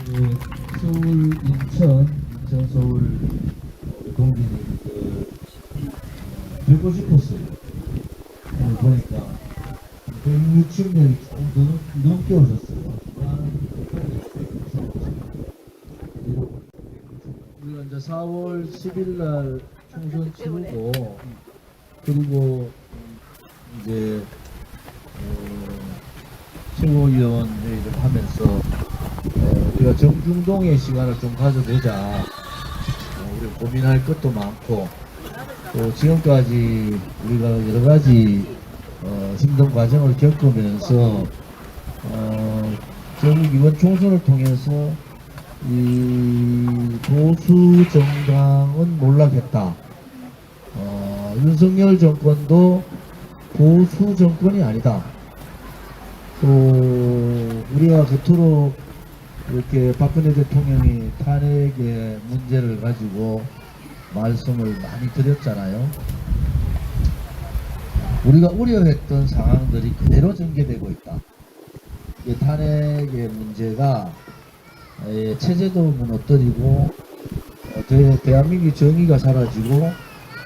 서울, 인천, 서울 동진이 되고 싶었어요. 오늘 보니까 160명이 조금 넘게 오셨어요. 우리가 이제 4월 10일 날 총선 치르고, 그리고 이제 최고위원회의를 하면서 우리가 정중동의 시간을 좀 가져보자. 우리 고민할 것도 많고, 또 지금까지 우리가 여러 가지 힘든 과정을 겪으면서 결국 이번 총선을 통해서 이 보수 정당은 몰락했다. 윤석열 정권도 보수 정권이 아니다. 또 우리가 겉으로 이렇게 박근혜 대통령이 탄핵의 문제를 가지고 말씀을 많이 드렸잖아요. 우리가 우려했던 상황들이 그대로 전개되고 있다. 이 탄핵의 문제가 체제도 무너뜨리고 대한민국의 정의가 사라지고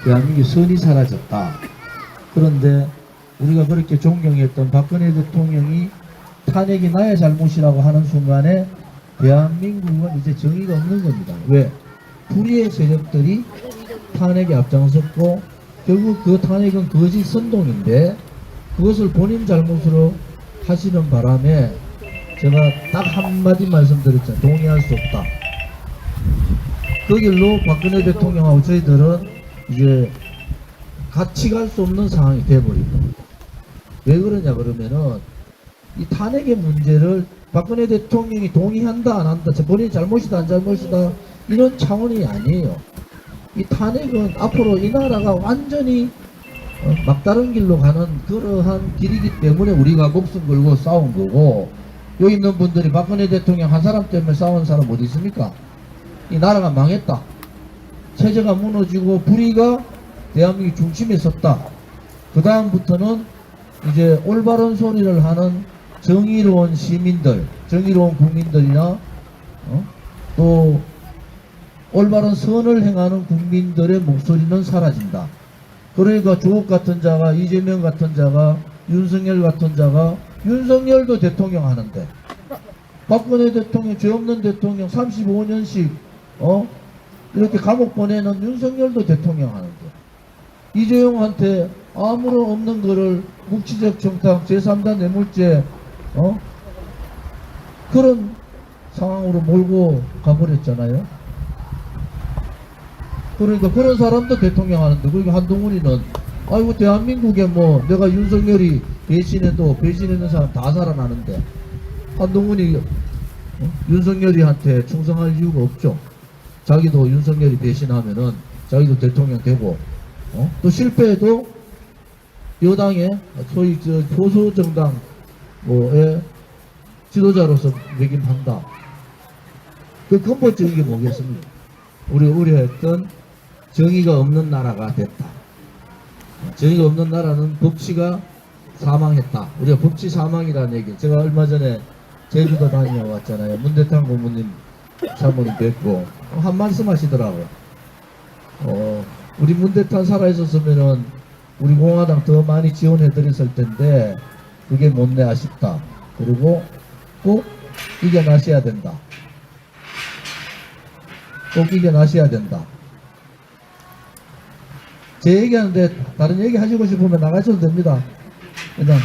대한민국의 선이 사라졌다. 그런데 우리가 그렇게 존경했던 박근혜 대통령이 탄핵이 나의 잘못이라고 하는 순간에 대한민국은 이제 정의가 없는 겁니다. 왜? 불의의 세력들이 탄핵에 앞장섰고, 결국 그 탄핵은 거짓 선동인데 그것을 본인 잘못으로 하시는 바람에 제가 딱 한마디 말씀드렸잖아요. 동의할 수 없다. 그 길로 박근혜 대통령하고 저희들은 이제 같이 갈 수 없는 상황이 돼버린 겁니다. 왜 그러냐 그러면은 이 탄핵의 문제를 박근혜 대통령이 동의한다 안 한다, 본인이 잘못이다 안 잘못이다 이런 차원이 아니에요. 이 탄핵은 앞으로 이 나라가 완전히 막다른 길로 가는 그러한 길이기 때문에 우리가 목숨 걸고 싸운 거고, 여기 있는 분들이 박근혜 대통령 한 사람 때문에 싸운 사람 어디 있습니까? 이 나라가 망했다. 체제가 무너지고 불의가 대한민국 중심에 섰다. 그 다음부터는 이제 올바른 소리를 하는 정의로운 시민들, 정의로운 국민들이나 또 올바른 선을 행하는 국민들의 목소리는 사라진다. 그러니까 주옥 같은 자가, 이재명 같은 자가, 윤석열 같은 자가, 윤석열도 대통령 하는데 박근혜 대통령, 죄 없는 대통령 35년씩 이렇게 감옥 보내는 윤석열도 대통령 하는데, 이재용한테 아무런 없는 거를 묵시적 청탁, 제3단 뇌물죄 그런 상황으로 몰고 가버렸잖아요. 그러니까 그런 사람도 대통령 하는데, 그리고 한동훈이는 아이고 대한민국에 뭐 내가 윤석열이 배신해도 배신했는 사람 다 살아나는데, 한동훈이 윤석열이한테 충성할 이유가 없죠. 자기도 윤석열이 배신하면은 자기도 대통령 되고, 또 실패해도 여당의 소위 보수 정당 뭐의 지도자로서 매김한다. 그 근본적인 게 뭐겠습니까? 우리 우려했던 정의가 없는 나라가 됐다. 정의가 없는 나라는 법치가 사망했다. 우리가 법치 사망이라는 얘기, 제가 얼마 전에 제주도 다녀왔잖아요. 문대탄 고모님 사모님 뵙고 한 말씀 하시더라고요. 우리 문대탄 살아있었으면은 우리 공화당 더 많이 지원해 드렸을 텐데 그게 못내 아쉽다. 그리고 꼭 이겨나셔야 된다. 꼭 이겨나셔야 된다. 제 얘기하는데 다른 얘기 하시고 싶으면 나가셔도 됩니다. 그냥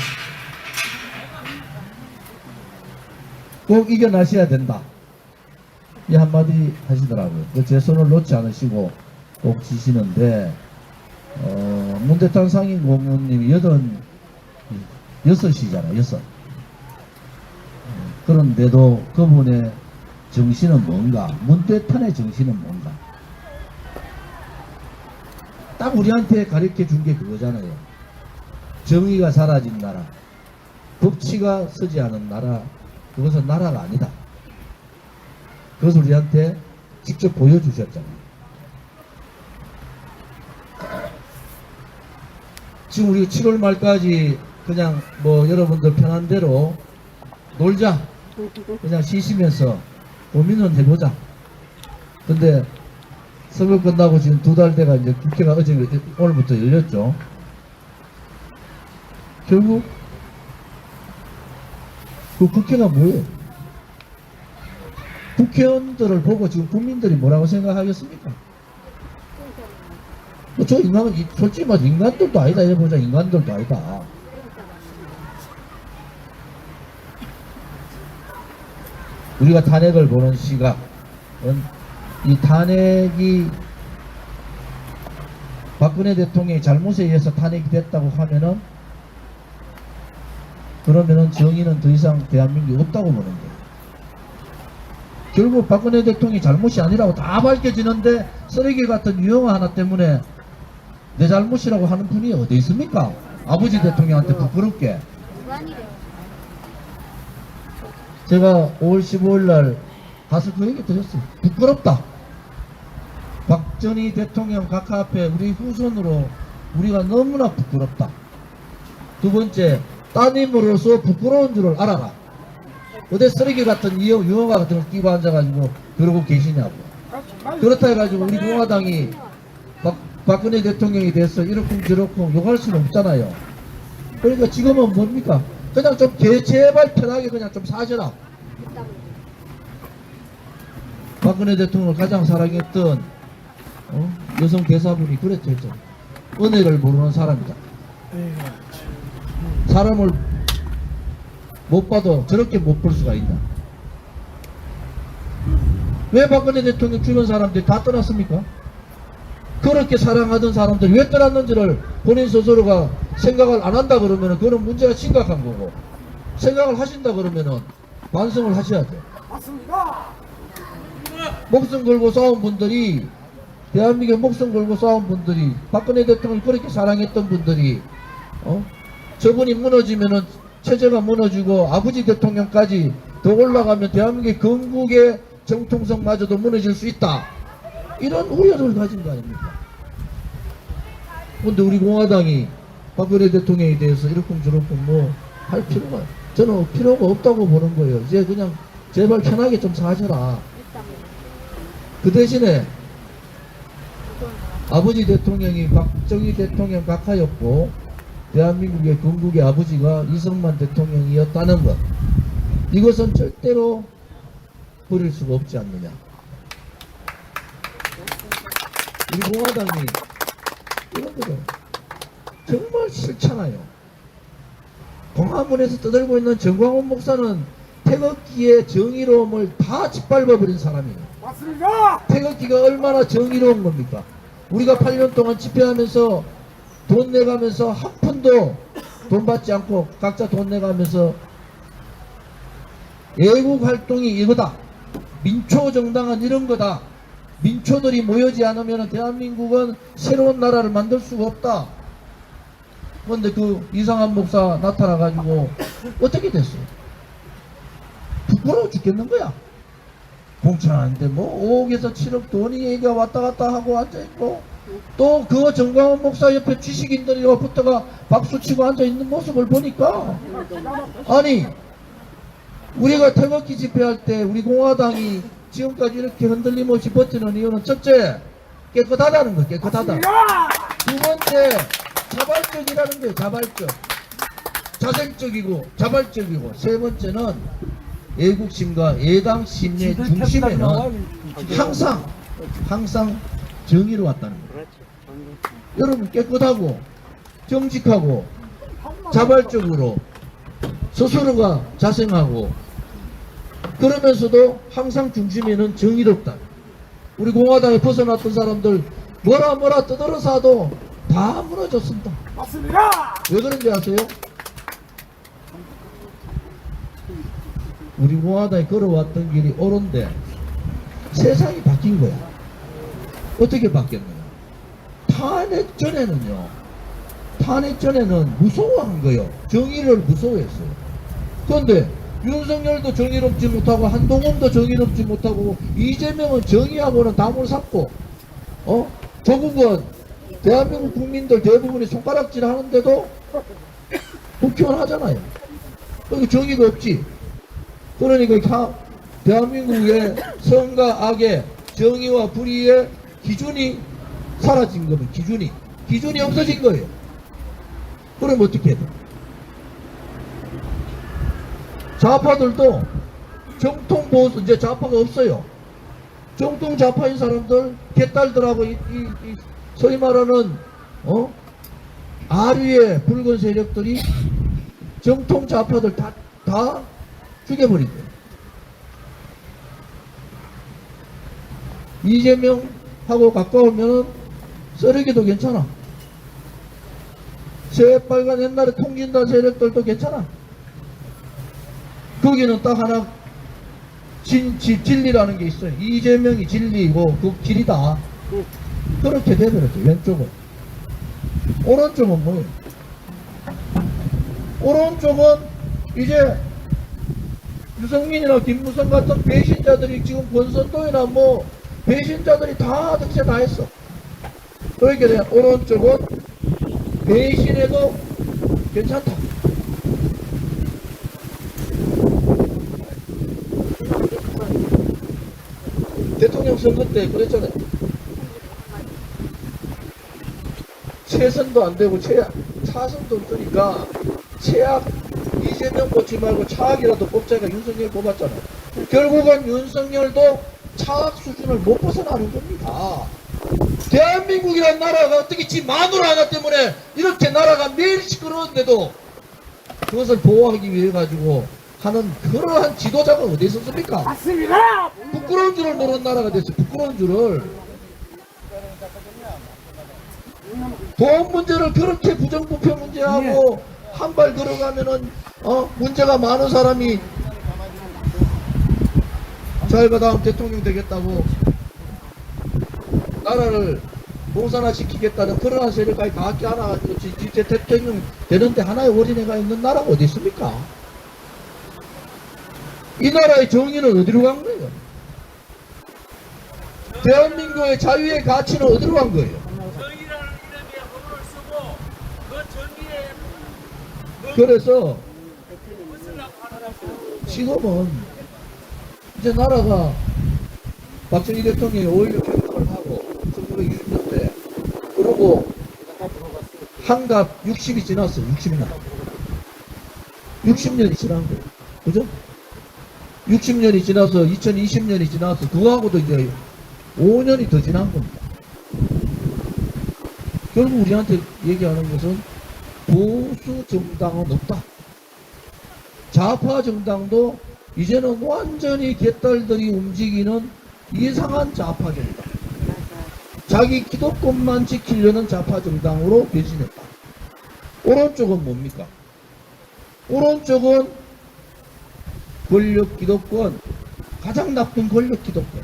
꼭 이겨나셔야 된다. 이 한마디 하시더라고요. 제 손을 놓지 않으시고 꼭 지시는데, 문대탄 상임 고문님이 6이잖아요. 6. 그런데도 그분의 정신은 뭔가, 문대탄의 정신은 뭔가, 딱 우리한테 가르쳐 준 게 그거잖아요. 정의가 사라진 나라, 법치가 서지 않은 나라, 그것은 나라가 아니다. 그것을 우리한테 직접 보여주셨잖아요. 지금 우리 7월 말까지 그냥 뭐 여러분들 편한 대로 놀자, 그냥 쉬시면서 고민은 해보자. 근데 선거 끝나고 지금 2달 돼가 이제 국회가 오늘부터 열렸죠. 결국 그 국회가 뭐예요? 국회의원들을 보고 지금 국민들이 뭐라고 생각하겠습니까? 저 인간은 솔직히 말해서 인간들도 아니다. 해보자. 인간들도 아니다. 우리가 탄핵을 보는 시각은 이 탄핵이 박근혜 대통령의 잘못에 의해서 탄핵이 됐다고 하면은 그러면은 정의는 더 이상 대한민국에 없다고 보는 거예요. 결국 박근혜 대통령이 잘못이 아니라고 다 밝혀지는데 쓰레기 같은 유형어 하나 때문에 내 잘못이라고 하는 분이 어디 있습니까? 아버지 대통령한테 부끄럽게. 제가 5월 15일 날 가서 그 얘기 드렸어요. 부끄럽다. 박정희 대통령 각하 앞에 우리 후손으로 우리가 너무나 부끄럽다. 두 번째, 따님으로서 부끄러운 줄을 알아라. 어디 쓰레기 같은 유허가 같은 걸 끼고 앉아가지고 그러고 계시냐고. 그렇다 해가지고 우리 공화당이 박근혜 대통령에 대해서 이렇쿵저렇쿵 욕할 수는 없잖아요. 그러니까 지금은 뭡니까? 그냥 좀 제발 편하게 그냥 좀 사셔라. 박근혜 대통령을 가장 사랑했던 여성 대사분이 그랬죠. 은혜를 모르는 사람이다. 사람을 못 봐도 저렇게 못 볼 수가 있나? 왜 박근혜 대통령 주변 사람들이 다 떠났습니까? 그렇게 사랑하던 사람들이 왜 떠났는지를 본인 스스로가 생각을 안 한다 그러면은 그거는 문제가 심각한 거고, 생각을 하신다 그러면은 반성을 하셔야 돼요. 맞습니다. 목숨 걸고 싸운 분들이, 대한민국에 목숨 걸고 싸운 분들이, 박근혜 대통령을 그렇게 사랑했던 분들이 저분이 무너지면은 체제가 무너지고 아버지 대통령까지 더 올라가면 대한민국의 건국의 정통성마저도 무너질 수 있다. 이런 우려를 가진 거 아닙니까? 근데 우리 공화당이 박근혜 대통령에 대해서 이렇쿵저렇쿵 뭐 할 필요가, 저는 필요가 없다고 보는 거예요. 이제 그냥 제발 편하게 좀 사셔라. 그 대신에 아버지 대통령이 박정희 대통령 각하였고 대한민국의 건국의 아버지가 이승만 대통령이었다는 것, 이것은 절대로 버릴 수가 없지 않느냐. 우리 공화당이 이런 거죠. 정말 싫잖아요. 광화문에서 떠들고 있는 정광훈 목사는 태극기의 정의로움을 다 짓밟아버린 사람이에요. 맞습니다. 태극기가 얼마나 정의로운 겁니까? 우리가 8년 동안 집회하면서 돈 내가면서 한 푼도 돈 받지 않고 각자 돈 내가면서 애국 활동이 이거다. 민초 정당은 이런 거다. 민초들이 모여지 않으면 대한민국은 새로운 나라를 만들 수가 없다. 그런데 그 이상한 목사 나타나가지고 어떻게 됐어요? 부끄러워 죽겠는 거야. 공천하는데 뭐 5억에서 7억 돈이 얘기가 왔다 갔다 하고 앉아있고, 또 그 정광훈 목사 옆에 지식인들이 붙어가 박수치고 앉아있는 모습을 보니까, 아니 우리가 태극기 집회할 때 우리 공화당이 지금까지 이렇게 흔들림 없이 버티는 이유는 첫째, 깨끗하다는 거예요. 깨끗하다. 두 번째, 자발적이라는 거예요. 자발적. 자생적이고 자발적이고. 세 번째는 애국심과 애당심의 중심에는 항상 정의로 왔다는 거예요. 여러분, 깨끗하고 정직하고 자발적으로 스스로가 자생하고 그러면서도 항상 중심에는 정의롭다. 우리 공화당에 벗어났던 사람들 뭐라 떠들어서도 다 무너졌습니다. 맞습니다. 왜 그런지 아세요? 우리 공화당이 걸어왔던 길이 옳은데 세상이 바뀐 거야. 어떻게 바뀌었느냐? 탄핵 전에는 무서워한 거예요. 정의를 무서워했어요. 그런데 윤석열도 정의롭지 못하고 한동훈도 정의롭지 못하고 이재명은 정의하고는 담을 샀고 조국은 대한민국 국민들 대부분이 손가락질 하는데도 국회의원 하잖아요. 여기 정의가 없지. 그러니까 대한민국의 선과 악의 정의와 불의의 기준이 사라진 거면 기준이 없어진 거예요. 그럼 어떻게 해야 돼? 좌파들도 정통 보수 이제 좌파가 없어요. 정통 좌파인 사람들 개딸들하고 소위 말하는 아류의 붉은 세력들이 정통 좌파들 다 죽여버린 거예요. 이재명하고 가까우면 쓰레기도 괜찮아. 새빨간 옛날에 통진단 세력들도 괜찮아. 거기는 딱 하나 진리라는 게 있어요. 이재명이 진리고 그 길이다. 그렇게 되버렸죠. 왼쪽은. 오른쪽은 뭐예요? 오른쪽은 이제 유승민이나 김무성 같은 배신자들이 지금 권선동이나 뭐 배신자들이 다 득세 다 했어. 그렇게 되면 오른쪽은 배신해도 괜찮다. 대통령 선거 때 그랬잖아요. 최선도 안 되고 차선도 없으니까 최악 이재명 뽑지 말고 차악이라도 뽑자니까 윤석열 뽑았잖아요. 결국은 윤석열도 차악 수준을 못 벗어나는 겁니다. 대한민국이라는 나라가 어떻게 지 마누라 하나 때문에 이렇게 나라가 매일 시끄러운데도 그것을 보호하기 위해 가지고 하는 그러한 지도자가 어디 있었습니까? 맞습니다. 부끄러운 줄을 모르는 나라가 됐어요. 부끄러운 줄을. 보험 문제를 그렇게 부정부패 문제하고 한 발 들어가면은 문제가 많은 사람이 자기가 다음 대통령 되겠다고 나라를 봉사나 시키겠다는 그러한 세력까지 다 합계 하나 가지고 진짜 대통령 되는데 하나의 어린애가 있는 나라가 어디 있습니까? 이 나라의 정의는 어디로 간 거예요? 대한민국의 자유의 가치는 어디로 간 거예요? 정의라는 이름의 허물을 쓰고 그 정의에 그래서 벗으려고 하는 지금은 이제 나라가 박정희 대통령이 5.16 행동을 하고 1920년대 그러고 한갑 60이 지났어. 60년이 지난 거예요. 그죠? 60년이 지나서 2020년이 지나서 그거하고도 이제 5년이 더 지난 겁니다. 결국 우리한테 얘기하는 것은 보수 정당은 없다. 좌파 정당도 이제는 완전히 개딸들이 움직이는 이상한 좌파 정당. 자기 기득권만 지키려는 좌파 정당으로 변신했다. 오른쪽은 뭡니까? 오른쪽은 권력 기득권, 가장 나쁜 권력 기득권.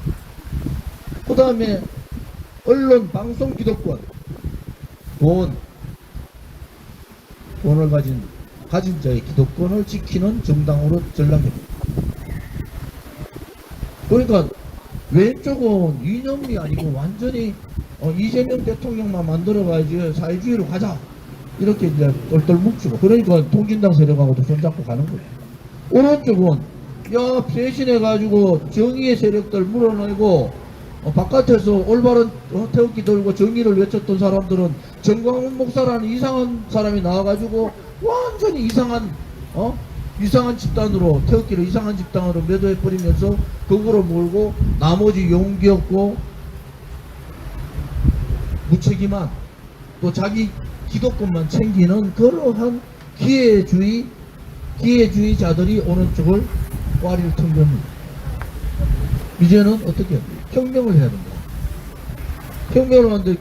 그 다음에 언론 방송 기득권, 돈을 가진 자의 기득권을 지키는 정당으로 전락합니다. 그러니까 왼쪽은 이념이 아니고 완전히 이재명 대통령만 만들어가지고 사회주의로 가자 이렇게 이제 똘똘 뭉치고, 그러니까 통진당 세력하고도 손잡고 가는 거예요. 오른쪽은 배신해가지고 정의의 세력들 물어내고 바깥에서 올바른 태극기 들고 정의를 외쳤던 사람들은 정광훈 목사라는 이상한 사람이 나와가지고 완전히 이상한 집단으로 태극기를 이상한 집단으로 매도해버리면서 거꾸로 몰고 나머지 용기 없고 무책임한 또 자기 기득권만 챙기는 그러한 기회주의자들이 오른쪽을 와리를 튼 겁니다. 이제는 어떻게 해요? 혁명을 해야 된다. 혁명을 하는데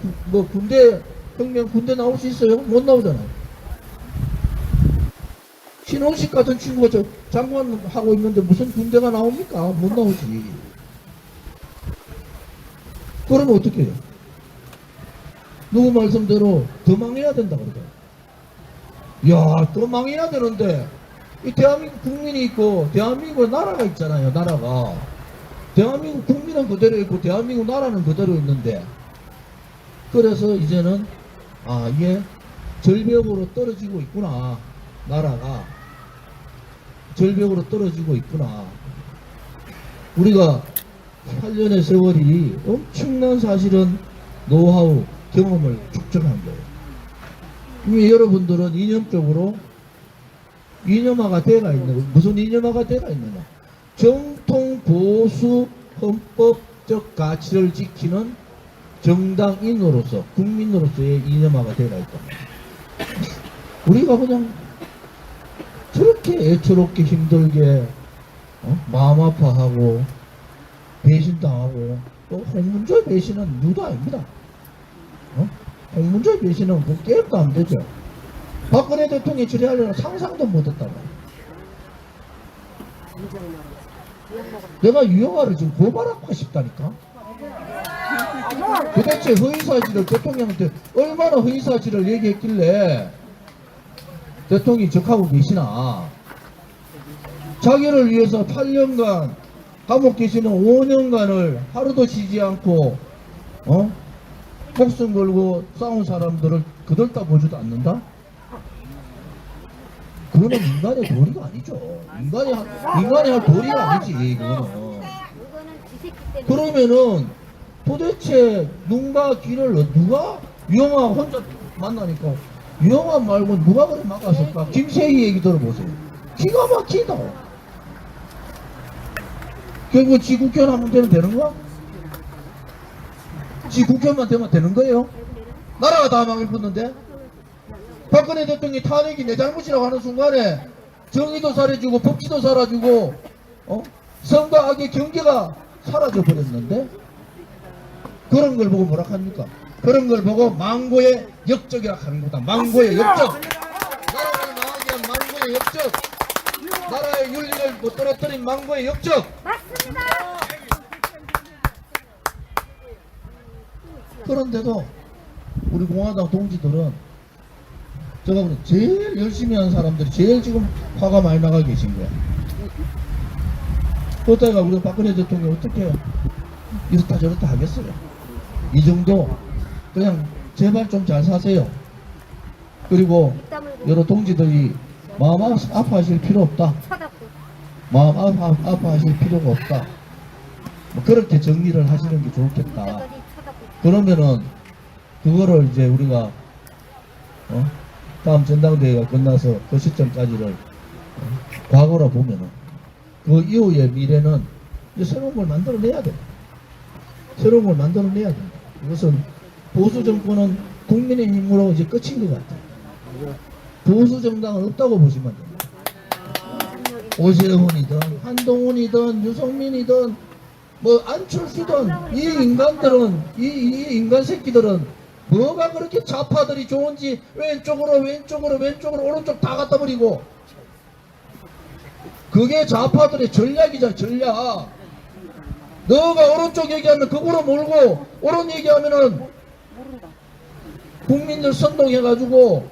군대 나올 수 있어요? 못 나오잖아요. 신홍식 같은 친구가 저 장관 하고 있는데 무슨 군대가 나옵니까? 못 나오지. 그러면 어떻게 해요? 누구 말씀대로 더 망해야 된다 그러더라고요. 야, 더 망해야 되는데 이 대한민국 국민이 있고 대한민국 나라가 있잖아요. 나라가 대한민국 국민은 그대로 있고 대한민국 나라는 그대로 있는데, 그래서 이제는 이게 절벽으로 떨어지고 있구나. 나라가 절벽으로 떨어지고 있구나. 우리가 8년의 세월이 엄청난 사실은 노하우, 경험을 축적한 거예요. 그럼 여러분들은 이념적으로 이념화가 되어 있는 거예요. 무슨 이념화가 되어 있느냐? 정통 보수 헌법적 가치를 지키는 정당인으로서 국민으로서의 이념화가 되어 있다. 우리가 그냥 저렇게 애처롭게 힘들게 마음 아파하고 배신당하고 또 홍문조의 배신은 누도 아닙니다. 홍문조의 배신은 그 게임도 안 되죠. 박근혜 대통령이 처리하려는 상상도 못했다고. 내가 유영아를 지금 고발하고 싶다니까. 도대체 허위사실을 대통령한테 얼마나 허위사실을 얘기했길래 대통령이 적하고 계시나. 자기를 위해서 8년간 감옥 계시는 5년간을 하루도 쉬지 않고 목숨 걸고 싸운 사람들을 그들다 보지도 않는다? 그거는 인간의 도리가 아니죠. 인간이 할 도리가 아니지, 그거는. 그러면은 도대체 눈과 귀를 누가 유영아 혼자 만나니까 유영아 말고 누가 그래 막았을까? 김세희 얘기 들어보세요. 기가 막히다. 결국 지 국회의원 하면 되는 거야? 지 국회의원만 되면 되는 거예요? 나라가 다 망해붙는데? 박근혜 대통령이 탄핵이 내 잘못이라고 하는 순간에 정의도 사라지고 법치도 사라지고 선과 악의 경계가 사라져 버렸는데 그런 걸 보고 뭐라 합니까? 그런 걸 보고 망고의 역적이라 하는 거다. 망고의 역적. 나라를 망하게 한 망고의 역적. 나라의 윤리를 못 떨어뜨린 망고의 역적. 맞습니다. 그런데도 우리 공화당 동지들은 제가 보는 제일 열심히 하는 사람들이 제일 지금 화가 많이 나가 계신 거야. 그렇다가 우리 박근혜 대통령이 어떻게 이렇다 저렇다 하겠어요. 이 정도 그냥 제발 좀 잘 사세요. 그리고 여러 동지들이 마음 아파하실 필요 없다. 마음 아파하실 필요가 없다. 뭐 그렇게 정리를 하시는 게 좋겠다. 그러면은 그거를 이제 우리가 다음 전당대회가 끝나서 그 시점까지를 과거로 보면은 그 이후의 미래는 이제 새로운 걸 만들어내야 돼. 새로운 걸 만들어내야 된다. 이것은 보수 정권은 국민의힘으로 이제 끝인 것 같아요. 보수 정당은 없다고 보시면 됩니다. 오세훈이든 한동훈이든 유성민이든 뭐 안철수든 이 인간들은 이 인간 새끼들은 뭐가 그렇게 좌파들이 좋은지 왼쪽으로 오른쪽 다 갖다 버리고 그게 좌파들의 전략이자 전략. 너가 오른쪽 얘기하면 극으로 몰고 오른 얘기하면은 국민들 선동해가지고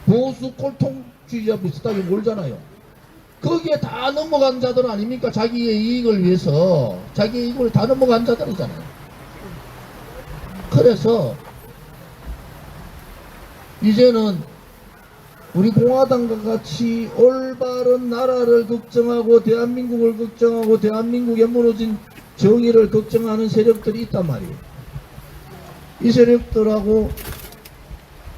보수 꼴통주의자 비슷하게 몰잖아요. 거기에 다 넘어간 자들 아닙니까? 자기의 이익을 위해서 자기의 이익을 다 넘어간 자들이잖아요. 그래서 이제는 우리 공화당과 같이 올바른 나라를 걱정하고 대한민국을 걱정하고 대한민국에 무너진 정의를 걱정하는 세력들이 있단 말이에요. 이 세력들하고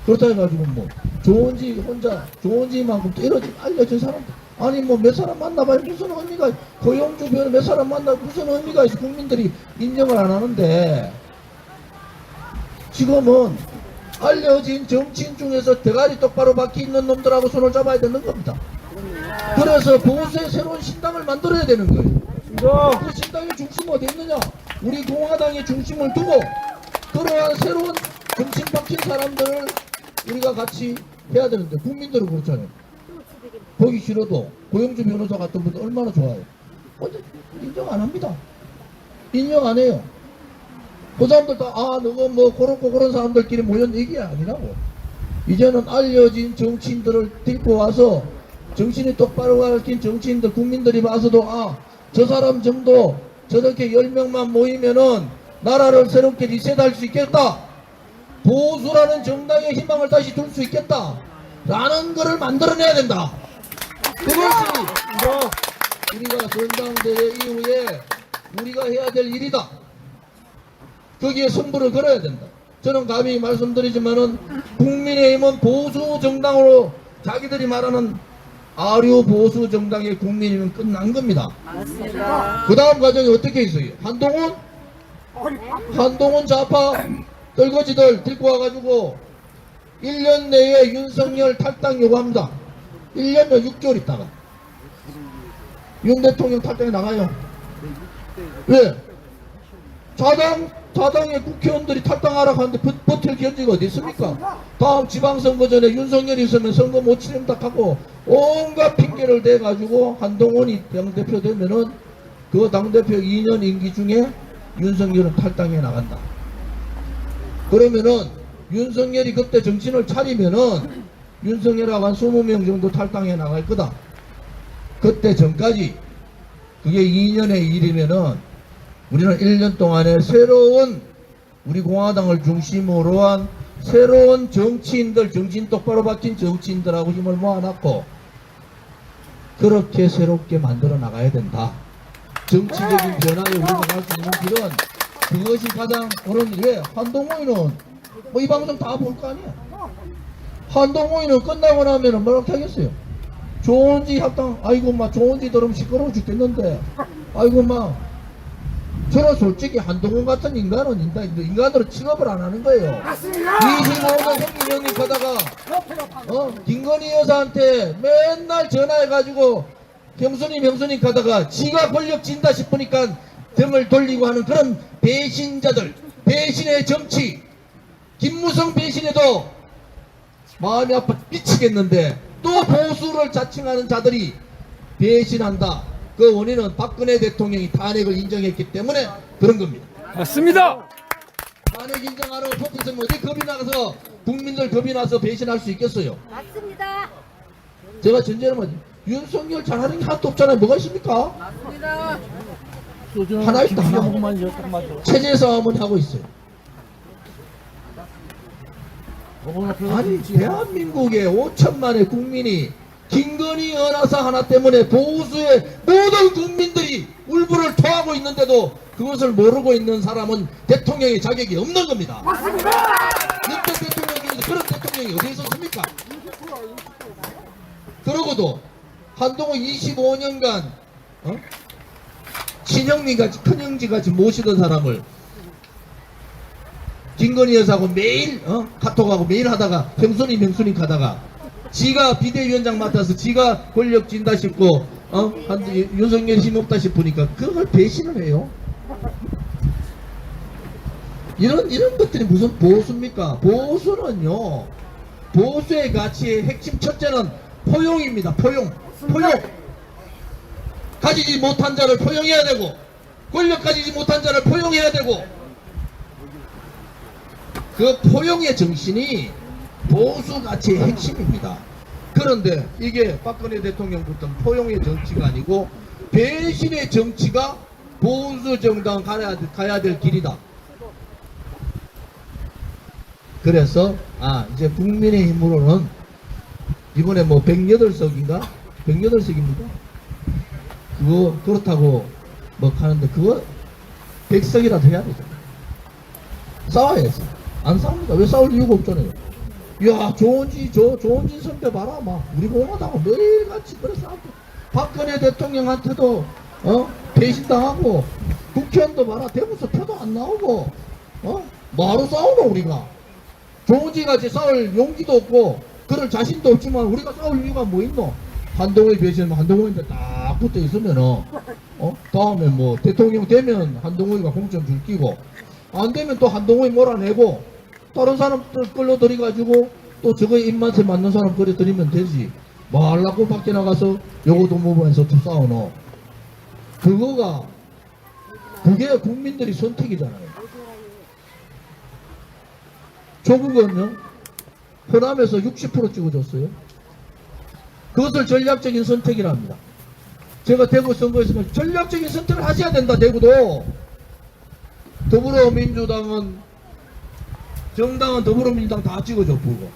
그렇다 해가지고 뭐 좋은지 혼자 좋은지만큼 때려지 알려진 사람들 아니 뭐 몇 사람 만나봐야 무슨 의미가 고용주 변호 몇 사람 만나 무슨 의미가 있어. 국민들이 인정을 안 하는데 지금은 알려진 정치인 중에서 대가리 똑바로 박혀 있는 놈들하고 손을 잡아야 되는 겁니다. 그래서 보수의 새로운 신당을 만들어야 되는 거예요. 그 신당의 중심 어디 있느냐? 우리 공화당의 중심을 두고 그러한 새로운 정신 박힌 사람들을 우리가 같이 해야 되는데 국민들은 그렇잖아요. 보기 싫어도 고영주 변호사 같은 분들 얼마나 좋아요. 근데 인정 안 합니다. 인정 안 해요. 그 사람들 다 너가 뭐 그렇고 그런 사람들끼리 모연 얘기가 아니라고. 이제는 알려진 정치인들을 데리고 와서 정신이 똑바로 가르친 정치인들 국민들이 봐서도 저 사람 정도 저렇게 10명만 모이면은 나라를 새롭게 리셋할 수 있겠다. 보수라는 정당의 희망을 다시 둘 수 있겠다. 라는 거를 만들어내야 된다. 그것이 우리가 전당대회 이후에 우리가 해야 될 일이다. 거기에 승부를 걸어야 된다. 저는 감히 말씀드리지만은 국민의힘은 보수 정당으로 자기들이 말하는 아류 보수 정당의 국민의힘은 끝난 겁니다. 맞습니다. 그 다음 과정이 어떻게 있어요? 한동훈 좌파 떨거지들 데리고 와가지고 1년 내에 윤석열 탈당 요구합니다. 1년여 6개월 있다가 윤 대통령 탈당에 나가요. 왜? 자당의 국회의원들이 탈당하라고 하는데 버틸 견지가 어디 있습니까? 다음 지방선거 전에 윤석열이 있으면 선거 못 치른다 하고 온갖 핑계를 대가지고 한동훈이 당대표 되면은 그 당대표 2년 임기 중에 윤석열은 탈당해 나간다. 그러면은 윤석열이 그때 정신을 차리면은 윤석열하고 한 20명 정도 탈당해 나갈 거다. 그때 전까지 그게 2년의 일이면은 우리는 1년 동안에 새로운 우리 공화당을 중심으로 한 새로운 정치인들, 정신 똑바로 박힌 정치인들하고 힘을 모아놨고 그렇게 새롭게 만들어 나가야 된다. 정치적인 변화에 우리가 갈 수 있는 길은 그것이 가장 오늘 왜 한동훈이는 뭐 이 방송 다 볼 거 아니야. 한동훈이는 끝나고 나면은 뭐라고 하겠어요. 좋은지 합당 아이고 막 좋은지 들으면 시끄러워 죽겠는데 아이고 막 저는 솔직히 한동훈 같은 인간은 인간으로 취급을 안 하는 거예요. 25년 형님 가다가 김건희 여사한테 맨날 전화해가지고 경순이 가다가 지가 권력 진다 싶으니까 등을 돌리고 하는 그런 배신자들, 배신의 정치, 김무성 배신에도 마음이 아파 미치겠는데 또 보수를 자칭하는 자들이 배신한다. 그 원인은 박근혜 대통령이 탄핵을 인정했기 때문에 그런 겁니다. 맞습니다. 탄핵 인정하라고 포트있으면 어디 겁이 나가서 국민들 겁이 나서 배신할 수 있겠어요. 맞습니다. 제가 전제로 말이죠. 윤석열 잘하는 게 하나도 없잖아요. 뭐가 있습니까? 맞습니다. 하나 있다 하나. 체제 싸움은 하고 있어요. 아니 대한민국의 5천만의 국민이 김건희 연하사 하나 때문에 보수의 모든 국민들이 울분을 토하고 있는데도 그것을 모르고 있는 사람은 대통령의 자격이 없는 겁니다. 역대 대통령 중에서 그런 대통령이 어디 있었습니까? 그러고도 한동훈 25년간 친형님같이 큰형제같이 모시던 사람을 김건희 여사하고 매일 카톡하고 매일 하다가 명순이 가다가 지가 비대위원장 맡아서 지가 권력 진다 싶고 윤석열이 힘없다 싶으니까 그걸 배신을 해요. 이런 것들이 무슨 보수입니까? 보수는요, 보수의 가치의 핵심 첫째는 포용입니다. 포용. 가지지 못한 자를 포용해야 되고 권력 가지지 못한 자를 포용해야 되고 그 포용의 정신이 보수 가치의 핵심입니다. 그런데 이게 박근혜 대통령부터 포용의 정치가 아니고 배신의 정치가 보수 정당 가야 될 길이다. 그래서 이제 국민의힘으로는 이번에 뭐 108석인가? 108석입니다. 그거 그렇다고 뭐 하는데 그거 100석이라도 해야 되죠. 싸워야지. 안 싸웁니다. 왜 싸울 이유가 없잖아요. 야, 조은진 선배 봐라. 막 우리 공화당은 매일같이 그래 싸우고 박근혜 대통령한테도 배신당하고 국회의원도 봐라. 대구서 표도 안 나오고 뭐하러 싸우노 우리가. 조은진같이 싸울 용기도 없고 그럴 자신도 없지만 우리가 싸울 이유가 뭐 있노? 한동훈이 배신하면 한동훈한테 딱 붙어 있으면은 다음에 뭐 대통령 되면 한동훈이가 공천 줄 끼고 안 되면 또 한동훈이 몰아내고 다른 사람들 끌어들이 가지고 또 저거 입맛에 맞는 사람 끌어들이면 되지. 뭐 하려고 밖에 나가서 요거도 무부에서 또 싸우노. 그게 국민들이 선택이잖아요. 조국은요 호남에서 60% 찍어줬어요. 그것을 전략적인 선택이랍니다. 제가 대구 선거에서 전략적인 선택을 하셔야 된다. 대구도 더불어민주당은 정당은 더불어민주당 다 찍어줘 보고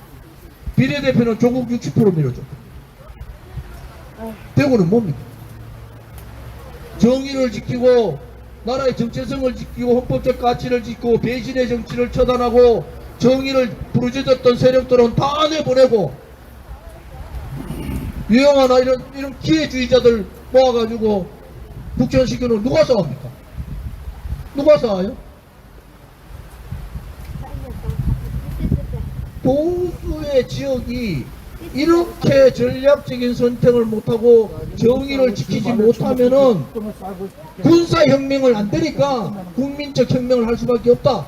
비례대표는 조국 60% 밀어줘. 대구는 뭡니까? 정의를 지키고 나라의 정체성을 지키고 헌법적 가치를 지키고 배신의 정치를 처단하고 정의를 부르짖었던 세력들은 다 내보내고 유영아나 이런 기회주의자들 모아가지고 국정시키는 누가 싸웁니까? 누가 싸워요? 보수의 지역이 이렇게 전략적인 선택을 못하고 정의를 지키지 못하면은 군사혁명을 안 되니까 국민적 혁명을 할 수밖에 없다.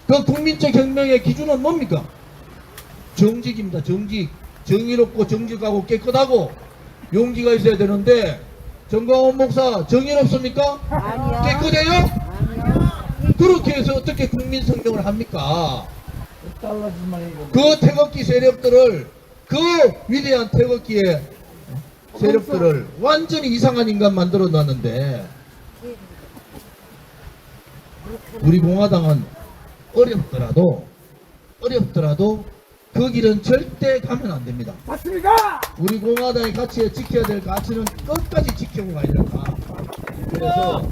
그 국민적 혁명의 기준은 뭡니까? 정직입니다. 정직. 정의롭고 정직하고 깨끗하고 용기가 있어야 되는데 정광훈 목사 정의롭습니까? 아니요. 깨끗해요? 아니요. 그렇게 해서 어떻게 국민 성명을 합니까? 그 태극기 세력들을 그 위대한 태극기의 세력들을 완전히 이상한 인간 만들어 놨는데 우리 공화당은 어렵더라도 그 길은 절대 가면 안 됩니다. 맞습니다. 우리 공화당의 가치에 지켜야 될 가치는 끝까지 지키고 가야 된다. 그래서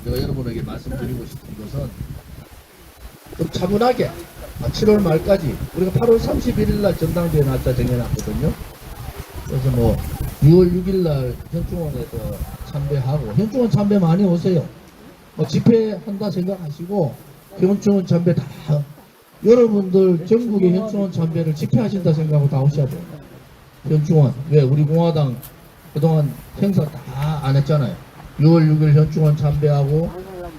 제가 여러분에게 말씀드리고 싶은 것은 좀 차분하게 7월 말까지 우리가 8월 31일 날 전당대회 날짜 정해놨거든요. 그래서 뭐 6월 6일 날 현충원에서 참배하고 현충원 참배 많이 오세요. 뭐 집회한다 생각하시고 현충원 참배 다 여러분들 전국의 현충원 참배를 집회하신다 생각하고 다 오셔야 돼요. 현충원 왜 우리 공화당 그동안 행사 다 안 했잖아요. 6월 6일 현충원 참배하고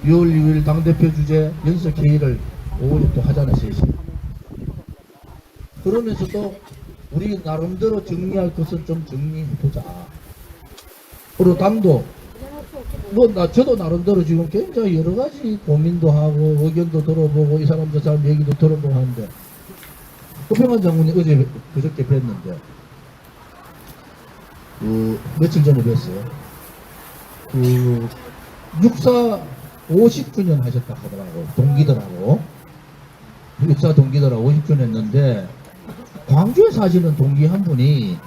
6월 6일 당대표 주제 연석회의를 5월에 또 하잖아요. 3시. 그러면서도 우리 나름대로 정리할 것은 좀 정리해보자. 그리고 당도 저도 나름대로 지금 굉장히 여러 가지 고민도 하고 의견도 들어보고 이 사람 저 사람 얘기도 들어보고 하는데 고평환 장군이 그저께 뵀는데 며칠 전에 뵀어요. 육사 50주년 하셨다 하더라고. 동기들하고 육사 동기들하고 50주년 했는데 광주에 사시는 동기 한 분이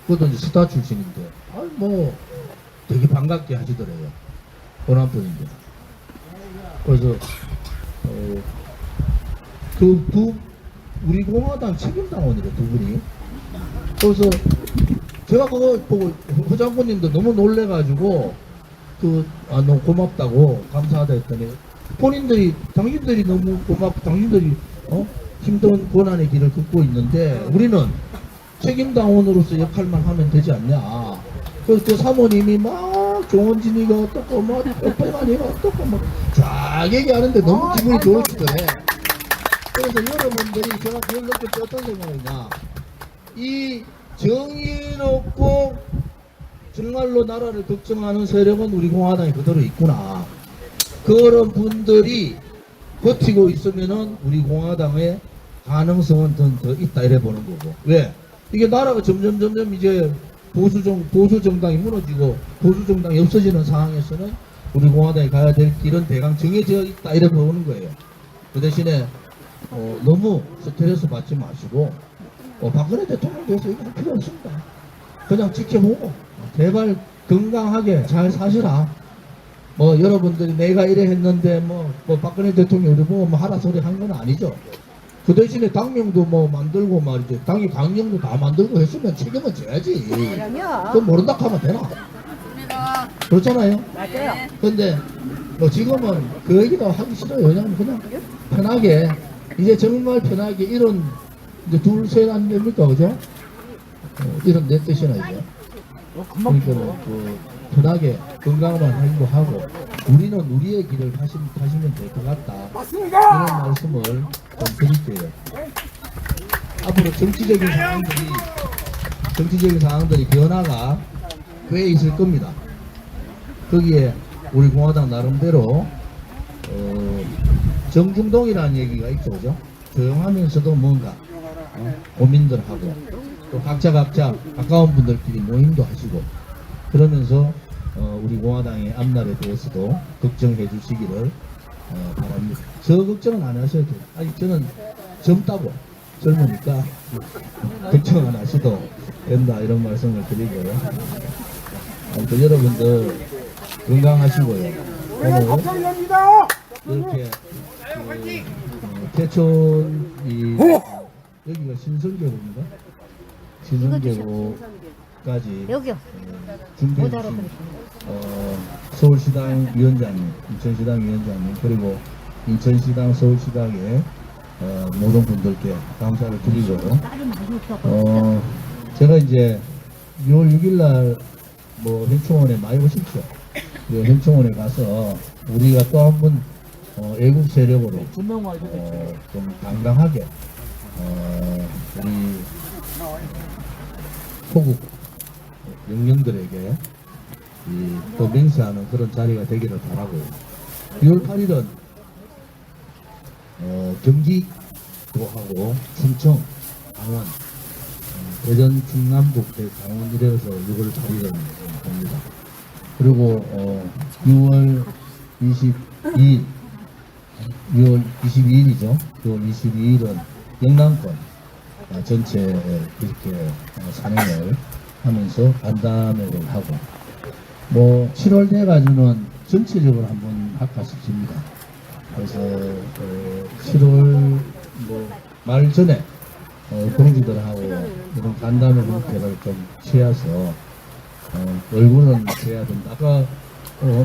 그것도 이제 스타 출신인데 뭐 되게 반갑게 하시더래요. 어느 한 분인데. 그래서 우리 공화당 책임당원이래 두 분이. 그래서 제가 그거 보고 허 장군님도 너무 놀래가지고 너무 고맙다고 감사하다 했더니 본인들이 당신들이 너무 고맙고 당신들이 힘든 고난의 길을 걷고 있는데 우리는 책임당원으로서 역할만 하면 되지 않냐. 그래서 그 사모님이 막 조원진이가 어떻고 뭐 백발만이가 어떻고 뭐 쫙 얘기하는데 너무 기분이 좋으시더래. 그래서 여러분들이 제가 그걸 느낄 때 어떤 생각이냐, 이 정의롭고 정말로 나라를 걱정하는 세력은 우리 공화당이 그대로 있구나. 그런 분들이 버티고 있으면은 우리 공화당의 가능성은 더 있다 이래 보는 거고. 왜? 이게 나라가 점점 이제 보수 정당이 무너지고 보수 정당이 없어지는 상황에서는 우리 공화당이 가야 될 길은 대강 정해져 있다 이래 보는 거예요. 그 대신에 너무 스트레스 받지 마시고 박근혜 대통령 대해서 얘기할 필요 없습니다. 그냥 지켜보고 제발 건강하게 잘 사시라. 뭐 여러분들이 내가 이래 했는데 뭐 박근혜 대통령이 우리 보고 뭐 하라 소리 한 건 아니죠. 그 대신에 당명도 뭐 만들고 말이죠. 당이 강령도 다 만들고 했으면 책임은 져야지. 그건 모른다 하면 되나? 그렇잖아요. 맞아요. 근데 뭐 지금은 그 얘기도 하기 싫어요. 왜냐면 그냥 편하게 이제 정말 편하게 이런 이제 둘셋 안 됩니까, 그죠? 이런 내 뜻이나 이제. 그러니까 편하게 건강만 행복하고 우리는 우리의 길을 가시면 될 것 같다. 맞습니다. 이런 말씀을 좀 드릴게요. 앞으로 정치적인 상황들이 변화가 꽤 있을 겁니다. 거기에 우리 공화당 나름대로 정중동이라는 얘기가 있죠, 그죠? 조용하면서도 뭔가 고민들 하고 또 각자 가까운 분들끼리 모임도 하시고 그러면서 우리 공화당의 앞날에 대해서도 걱정해 주시기를 바랍니다. 저 걱정은 안 하셔도 돼요. 아니 저는 젊으니까 걱정 안 하셔도 된다 이런 말씀을 드리고요. 아무튼 여러분들 건강하시고요. 오늘 이렇게 태촌이 여기가 신선계곡인가? 신선계곡까지 여기요. 준비해 못 알아보겠습니다. 주신 서울시당 위원장님, 인천시당 위원장님, 그리고 인천시당 서울시당의 모든 분들께 감사를 드리고 제가 이제 6월 6일날 뭐 현충원에 많이 오십시오. 그 현충원에 가서 우리가 또 한 번 애국 세력으로 좀 당당하게 우리 호국 영령들에게 또 맹세하는 그런 자리가 되기를 바라고요. 6월 8일은 경기도하고 충청, 강원, 대전, 충남북, 강원 이래서 6월 8일은 됩니다. 그리고 6월 22일, 6월 22일이죠. 6월 22일은 영남권 전체 이렇게 산행을 하면서 간담회를 하고 뭐 7월 돼가지고는 전체적으로 한번 할까 싶습니다. 그래서 7월 말 전에 동지들하고 이런 간담회 형태를 좀 취해서 얼굴은 돼야 된다. 아까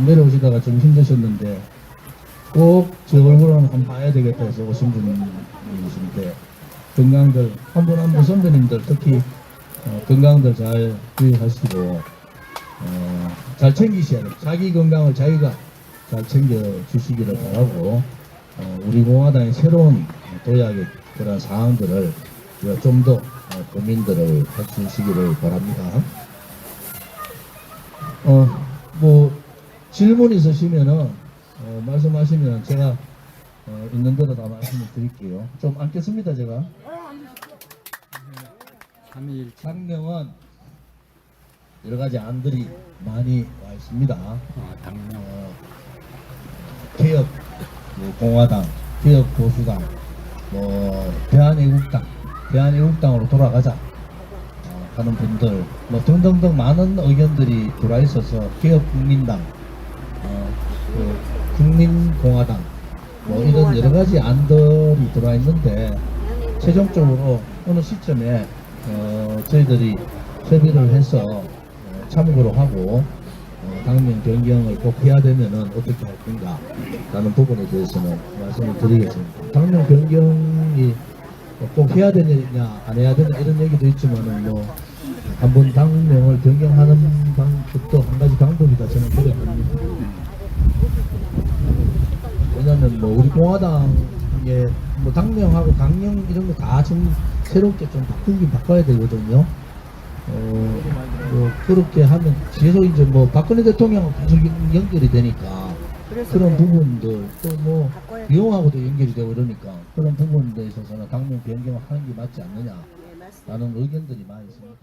내려오시다가 좀 힘드셨는데 꼭 제 얼굴은 한번 봐야 되겠다 해서 오신 분이신데 건강들 한 분 한 분 선배님들 특히 건강들 잘 유의하시고 잘 챙기셔야 돼요. 자기 건강을 자기가 잘 챙겨 주시기를 바라고 우리 공화당의 새로운 도약의 그런 사항들을 좀 더 고민들을 해주시기를 바랍니다. 뭐 질문 있으시면은 말씀하시면 제가 있는 대로 다 말씀을 드릴게요. 좀 앉겠습니다 제가. 3.1 당명은 여러 가지 안들이 많이 와 있습니다. 당명. 개혁 공화당, 개혁 보수당, 대한애국당으로 돌아가자 하는 분들, 등등등 많은 의견들이 들어와 있어서 개혁 국민당, 국민공화당, 이런 여러 가지 안들이 들어와 있는데 최종적으로 어느 시점에 저희들이 협의를 해서 참고를 하고 당면 변경을 꼭 해야 되면은 어떻게 할 건가 라는 부분에 대해서는 말씀을 드리겠습니다. 당면 변경이 꼭 해야 되느냐 안 해야 되느냐 이런 얘기도 있지만은 한번 당명을 변경하는 방법도 한 가지 방법이다 저는 그렇게 봅니다. 왜냐면 우리 공화당의 당명하고 강령 이런 거 다 좀 새롭게 좀 바꾸긴 바꿔야 되거든요. 그렇게 하면 계속 이제 박근혜 대통령은 계속 연결이 되니까 그런 부분들 또 비용하고도 연결이 되고 그러니까 그런 부분에 있어서는 당명 변경을 하는 게 맞지 않느냐라는 의견들이 많이 있습니다.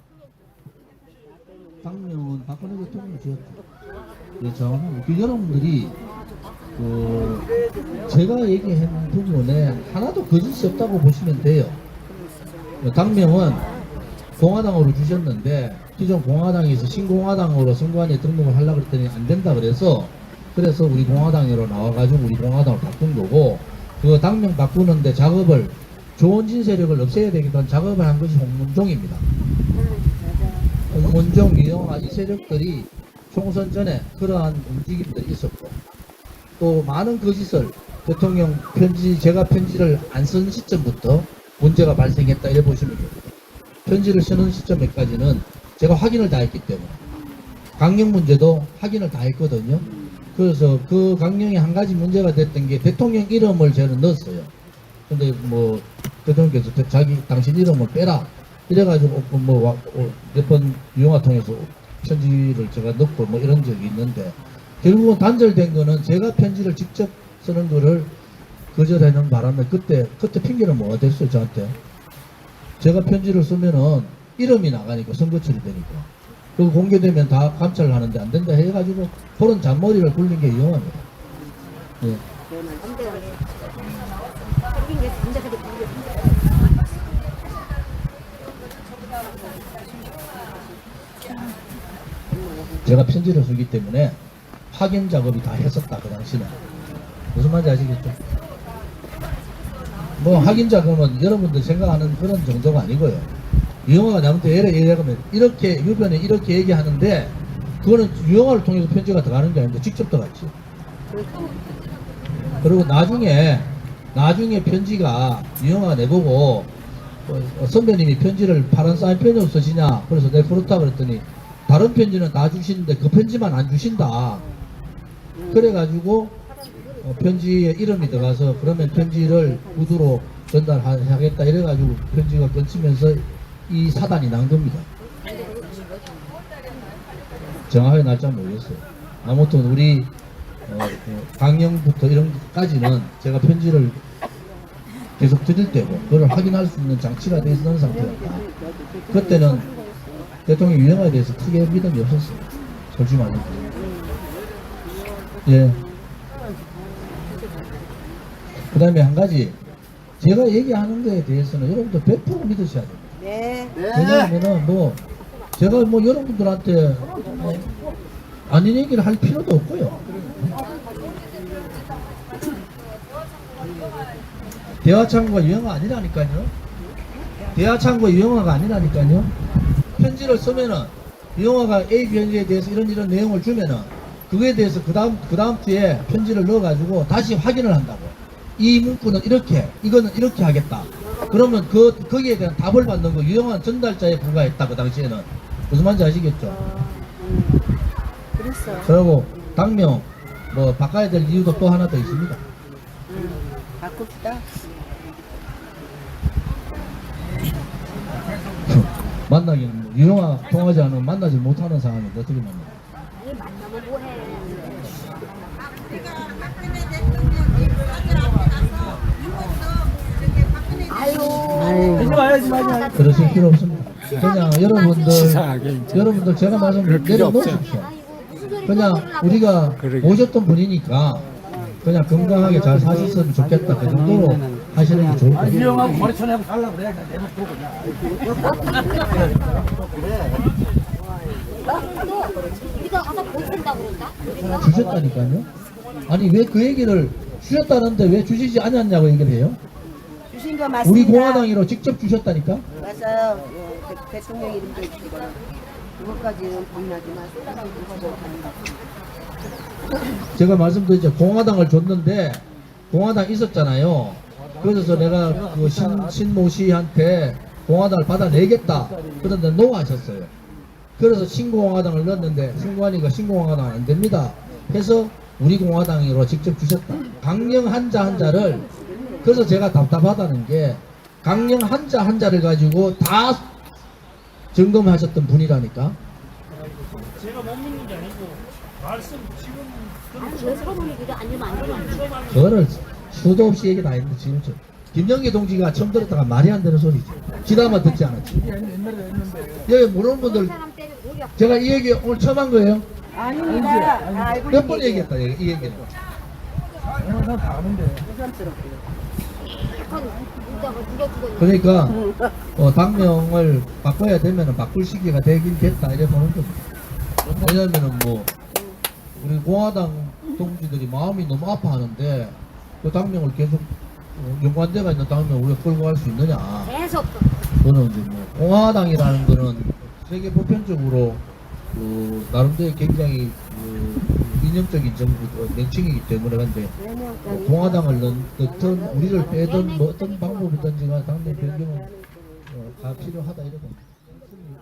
당명은 박근혜 대통령이 지었죠. 정확하고 여러분들이 제가 얘기한 부분에 하나도 거짓이 없다고 보시면 돼요. 당명은 공화당으로 주셨는데 기존 공화당에서 신공화당으로 선관위에 등록을 하려고 했더니 안 된다 그래서 우리 공화당으로 나와가지고 우리 공화당을 바꾼 거고 그 당명 바꾸는데 작업을 조원진 세력을 없애야 되겠다는 작업을 한 것이 홍문종입니다. 홍문종, 이영하 이 세력들이 총선 전에 그러한 움직임들이 있었고 또 많은 거짓을 대통령 제가 편지를 안 쓴 시점부터 문제가 발생했다 이래 보시면 됩니다. 편지를 쓰는 시점에까지는 제가 확인을 다 했기 때문에 강령 문제도 확인을 다 했거든요. 그래서 그 강령에 한 가지 문제가 됐던 게 대통령 이름을 저는 넣었어요. 근데 대통령께서 당신 이름을 빼라 이래가지고 몇 번 유영아 통해서 편지를 제가 넣고 이런 적이 있는데 결국은 단절된 거는 제가 편지를 직접 쓰는 거를 거절하는 바람에 그때 핑계를 뭐가 됐어요 저한테. 제가 편지를 쓰면은 이름이 나가니까 선거철이 되니까 그거 공개되면 다 감찰을 하는데 안 된다 해가지고 그런 잔머리를 굴린 게 유용합니다. 예. 제가 편지를 쓰기 때문에 확인 작업이 다 했었다 그 당시는. 무슨 말인지 아시겠죠? 뭐 확인 작업은 여러분들 생각하는 그런 정도가 아니고요. 유영아가 나한테 얘기하면 이렇게 유변에 이렇게 얘기하는데 그거는 유영아를 통해서 편지가 들어가는 게 아닌데 직접 들어갔지. 그리고 나중에 편지가 유영아가 내보고 선배님이 편지를 파란 사인 편지 쓰시냐 그래서 내가 그렇다고 그랬더니 다른 편지는 다 주시는데 그 편지만 안 주신다. 그래가지고 편지에 이름이 들어가서 그러면 편지를 구두로 전달하겠다 이래가지고 편지가 끊치면서 이 사단이 난 겁니다. 정확하게 날짜 모르겠어요. 아무튼 우리 강령부터 이런 것까지는 제가 편지를 계속 드릴 때고 그걸 확인할 수 있는 장치가 되어 있는 상태였다. 그때는 대통령 유영아에 대해서 크게 믿음이 없었어요. 솔직히 말해서. 예. 그 다음에 한 가지 제가 얘기하는 거에 대해서는 여러분들 100% 믿으셔야 됩니다. 네. 왜냐하면은 뭐 제가 뭐 여러분들한테 아닌 얘기를 할 필요도 없고요. 대화창구가 유영아 아니라니까요. 대화창구가 유영아가 아니라니까요. 편지를 쓰면은 유영아가 A 편지에 대해서 이런 내용을 주면은 그거에 대해서 그 다음 주에 편지를 넣어가지고 다시 확인을 한다고. 이 문구는 이렇게, 이거는 이렇게 하겠다. 그러면 거기에 대한 답을 받는 거 유용한 전달자에 불과했다 그 당시에는. 무슨 말인지 아시겠죠? 그랬어. 그리고 당명 뭐 바꿔야 될 이유도 또 하나 더 있습니다. 바꿉시다. 만나기는 뭐 유용아 통하지 않으면 만나지 못하는 상황인데 어떻게 만나? 만나면 뭐해? 아유. 그러실 필요 없습니다. 그냥 치사하게 이제. 여러분들 제가 말씀 그럴 필요 없죠. 내려놓으십시오. 그냥 우리가 그러게. 오셨던 분이니까 그냥 건강하게 잘 사셨으면 좋겠다 그 정도로 하시는 게 좋을 것 같아요. 유영하고 머리쳐내고 살라고 그래. 내놓고 그냥. 우리가 가서 보신다고 그런다? 주셨다니까요. 아니 왜 그 얘기를 주셨다는데 왜 주시지 않았냐고 얘기를 해요? 주신 거 맞습니다. 우리 공화당으로 직접 주셨다니까. 맞아요. 대통령 이름도 있고 그것까지는 범인하지 마세요. 제가 말씀드렸죠. 공화당을 줬는데 공화당 있었잖아요. 그래서 내가 그 신모 씨한테 공화당을 받아내겠다. 그런데 노 하셨어요. 그래서 신공화당을 넣었는데 신고하니까 신공화당 안 됩니다. 해서 우리 공화당으로 직접 주셨다. 강령 한자 한자를 그래서 제가 답답하다는 게 강령 한자 한자를 가지고 다 점검하셨던 분이라니까. 제가 못 믿는 게 아니고 말씀 지금 아니 왜 서로 얘기를 안 하면 안 되는 거야? 그거를 수도 없이 얘기 다 했는데 지금 김영기 동지가 처음 들었다가 말이 안 되는 소리지. 지나만 듣지 않았지. 여기 모르는 분들 사람 때문에 우리 제가 이 얘기 오늘 처음 한 거예요. 아닙니다. 알고 몇 번 있는 얘기했다 이 얘기는. 부담스럽고요. 누가 죽었는데? 그러니까 당명을 바꿔야 되면은 바꿀 시기가 되긴 됐다 이래 보는 겁니다. 왜냐면은 뭐 우리 공화당 동지들이 마음이 너무 아파하는데 그 당명을 계속 연관대가 있는 당명을 우리가 끌고 갈 수 있느냐. 계속 그거는 이제 뭐 공화당이라는 거는 세계 보편적으로 나름대로 굉장히 이념적인 정부 명칭이기 때문에 근데 공화당을 넣든 우리를 빼든 뭐 어떤 방법이든지가 당내 변경은 다 필요하다 이러고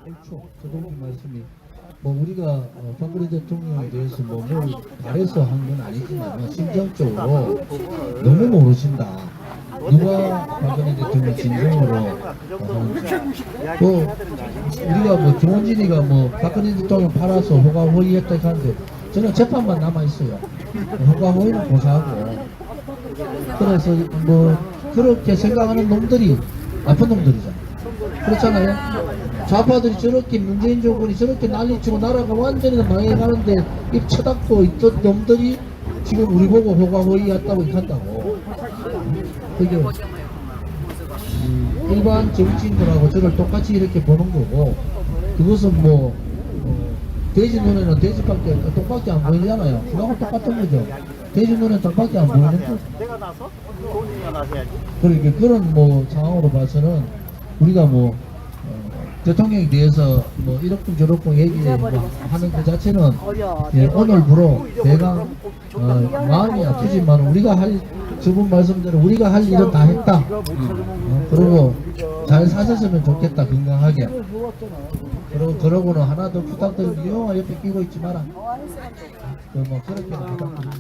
옳죠. 서동기 말씀이 뭐 우리가 박근혜 대통령에 대해서 뭘 잘해서 한 건 아니지만 심정적으로 너무 모르신다. 누가 박근혜 대통령 진정으로 뭐 우리가 뭐 조원진이가 뭐 박근혜 대통령 팔아서 허가 호의했다 하는데 저는 재판만 남아 있어요. 허가 호의는 고사하고 그래서 뭐 그렇게 생각하는 놈들이 나쁜 놈들이잖아. 그렇잖아요. 좌파들이 저렇게 문재인 정권이 저렇게 난리치고 나라가 완전히 망해가는데 입 쳐닫고 있던 놈들이 지금 우리 보고 허가 호의했다고 한다고. 그게 일반 정치인들하고 저를 똑같이 이렇게 보는 거고 그것은 뭐 돼지 눈에는 돼지밖에 똥밖에 안 보이잖아요. 그거하고 똑같은 거죠. 돼지 눈에는 똥밖에 안 보이는 거. 내가 나서 돈이가 나서 해야지. 그러니까 그런 뭐 상황으로 봐서는 우리가 뭐 대통령에 대해서 뭐 이렇군 저렇군 얘기 뭐 하는 그 자체는 예, 오늘부로 내가 마음이 아프지만 우리가 할 저분 말씀대로 우리가 할 일은 다 했다. 그리고 잘 사셨으면 좋겠다 건강하게. 그러고는 하나 더 부탁드리면 이용아 옆에 끼고 있지 마라. 뭐 그렇게 부탁드립니다.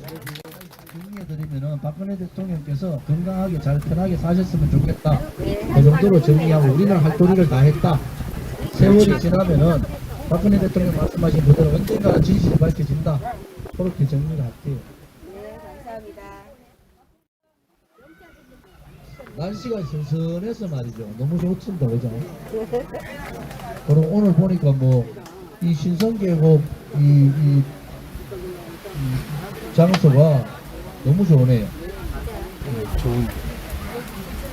정리해드리면은 박근혜 대통령께서 건강하게 잘 편하게 사셨으면 좋겠다. 그 정도로 정리하고 우리는 할 도리를 다 했다. 세월이 지나면은 박근혜 대통령 말씀하신 그대로 언젠가 진실이 밝혀진다. 그렇게 정리를 할게요. 네, 감사합니다. 날씨가 선선해서 말이죠. 너무 좋습니다. 그죠? 그리고 오늘 보니까 뭐 이 신성계곡 이 장소가 너무 좋네요. 좋은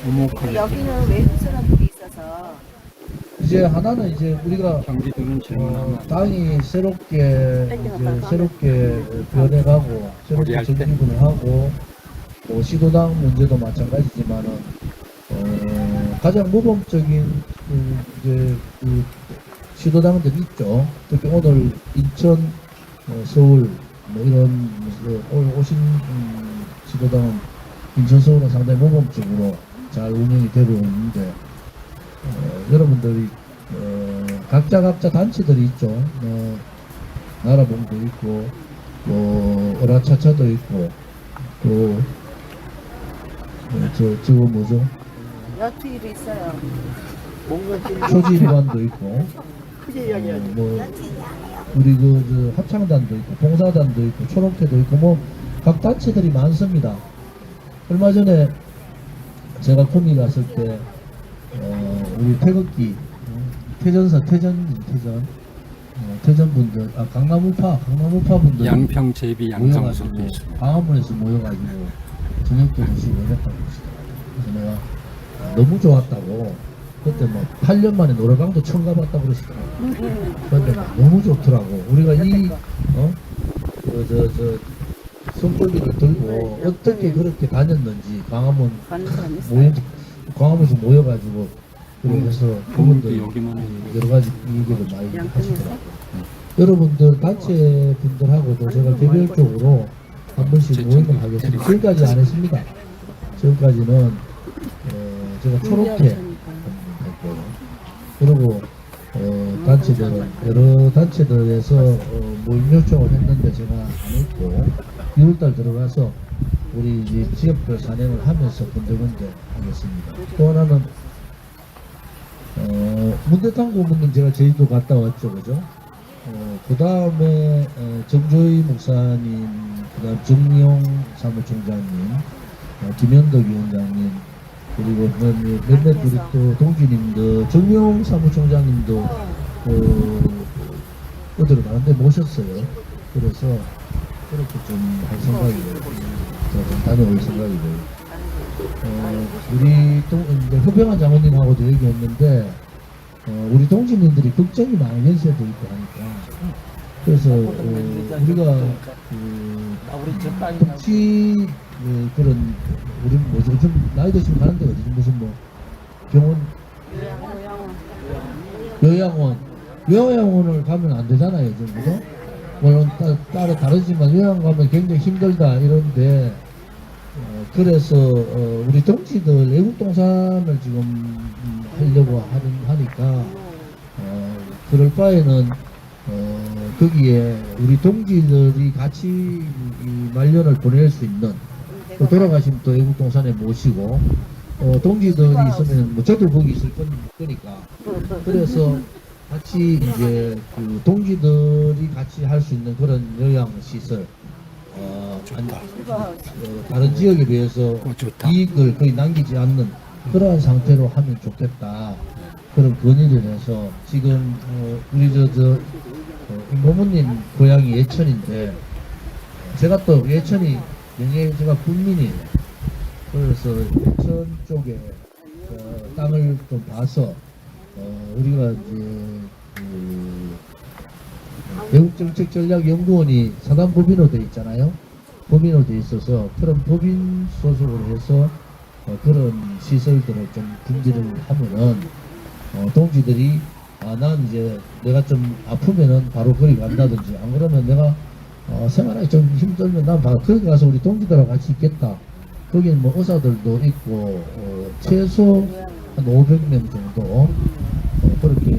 오목하게 여기는 외국 사람들이 있어서 이제 하나는 이제 우리가 경기도는 질문하면 당이 새롭게 변해가고 새롭게 우리 할 때. 정기분을 하고 뭐 시도당 문제도 마찬가지지만은 가장 모범적인 이제 그 시도당들이 있죠. 특히 오늘 인천, 서울 뭐 이런 오늘 오신 시도당은 인천, 서울은 상당히 모범적으로 잘 운영이 되고 있는데 여러분들이 각자 단체들이 있죠. 나라봉도 있고 또 어라차차도 있고 또 저거 뭐죠? 여투일이 있어요. 초지일관도 있고 뭐 우리 저 합창단도 있고 봉사단도 있고 초록태도 있고 뭐 각 단체들이 많습니다. 얼마 전에 제가 구미 갔을 때 우리 태극기 태전분들 강남우파 분들 양평 제비 양성소도 모여가지고 있습니다. 광화문에서 모여가지고 저녁도 드시고 이랬다고 그러시더라고요. 그래서 내가 너무 좋았다고 그때 뭐 8년 만에 노래방도 처음 가봤다고 그러시더라고요. 근데 너무 좋더라고. 우리가 손톱이를 들고 어떻게 그렇게 다녔는지 광화문 광화문에서 모여가지고 그래서 그분들 여기만 있고. 여러 가지 얘기를 많이 하시더라고요. 여러분들 단체 분들하고도 제가 개별적으로 한 번씩 모임을 하겠습니다. 지금까지 안 했습니다. 지금까지는 제가 초록회 했고 그리고 단체들은 여러 단체들에서 모임 요청을 했는데 제가 안 했고 6월달 들어가서 우리 이제 지역별 산행을 하면서 군데군데 하겠습니다. 또 하나는 문대탕 고문님 제가 제주도 갔다 왔죠, 그죠? 그 다음에 정조희 목사님, 그 다음 정용 사무총장님, 김현덕 위원장님, 그리고 몇몇 우리 또 동지님도 정용 사무총장님도 어디로 다른데 모셨어요. 그래서 그렇게 좀 할 생각이고요. 좀 다녀올 생각이고요. 우리 이제 허병환 장모님하고도 얘기했는데 우리 동지님들이 걱정이 많은 연세도 있고 하니까 그래서 우리가 복지 그런 우리 뭐죠 좀 나이 드시면 가는 데가 어디지 무슨 뭐 병원 요양원을 가면 안 되잖아요 지금 그죠? 물론 따로 다르지만 요양 가면 굉장히 힘들다 이런데 그래서 우리 동지들 외국 동산을 지금 하려고 하니까 그럴 바에는 거기에 우리 동지들이 같이 이 말년을 보낼 수 있는 또 돌아가시면 또 외국 동산에 모시고 동지들이 있으면 뭐 저도 거기 있을 거니까 그래서 같이 이제 그 동지들이 같이 할 수 있는 그런 요양 시설 다른 지역에 비해서 좋다. 이익을 거의 남기지 않는 그러한 상태로 하면 좋겠다 그런 건의를 해서 지금 우리 임모모님 고향이 예천인데 제가 또 예천이 영예 제가 군민이에요. 그래서 예천 쪽에 땅을 좀 봐서 우리가 이제 외국 지역정책전략연구원이 사단법인으로 돼 있잖아요. 법인으로 돼 있어서 그런 법인 소속으로 해서 그런 시설들을 좀 준비를 하면은 동지들이 난 이제 내가 좀 아프면은 바로 거기 간다든지 안 그러면 내가 생활하기 좀 힘들면 난 바로 거기 가서 우리 동지들하고 같이 있겠다. 거기는 뭐 의사들도 있고 최소 한 500명 정도 그렇게